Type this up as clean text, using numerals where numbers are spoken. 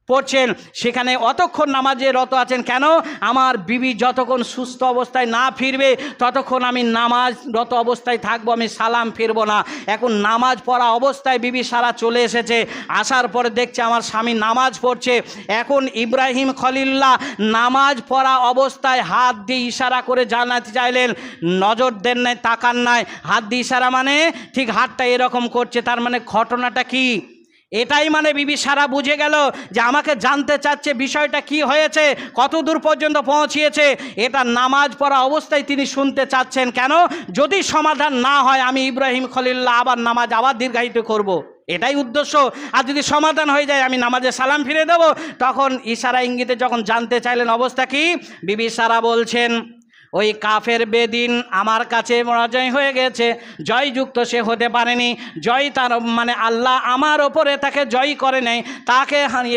পড়ছেন, সেখানে অতক্ষণ নামাজে রত আছেন। কেন? আমার বিবি যতক্ষণ সুস্থ অবস্থায় না ফিরবে ততক্ষণ আমি নামাজ রত অবস্থায় থাকবো, আমি সালাম ফিরবো না। এখন নামাজ পড়া অবস্থায় বিবি সারা চলে এসেছে, আসার পরে দেখছে আমার স্বামী নামাজ পড়ছে। এখন ইব্রাহিম খলিল্লাহ নামাজ পড়া অবস্থায় হাত দিয়ে ইশারা করে জানাতে চাইলেন, নজর দেন নাই, তাকান নাই, হাত দিয়ে ইশারা মানে ঠিক হাতটা এরকম করছে, তার মানে ঘটনাটা কি? এটাই মানে বিবি সারা বুঝে গেল যে আমাকে জানতে চাচ্ছে বিষয়টা কি হয়েছে, কত দূর পর্যন্ত পৌঁছিয়েছে। এটা নামাজ পড়া অবস্থায় তিনি শুনতে চাচ্ছেন। কেন? যদি সমাধান না হয় আমি ইব্রাহিম খলিল্লাহ আবার নামাজ আবার দীর্ঘায়িত করব, এটাই উদ্দেশ্য। আর যদি সমাধান হয়ে যায় আমি নামাজে সালাম ফিরে দেব। তখন ইশারা ইঙ্গিতে যখন জানতে চাইলেন অবস্থা কি, বিবি সারা বলছেন, ওই কাফের বেদিন আমার কাছে পরাজয় হয়ে গেছে, জয়যুক্ত সে হতে পারেনি, জয় তার মানে আল্লাহ আমার ওপরে তাকে জয় করে নেই, তাকে হারিয়ে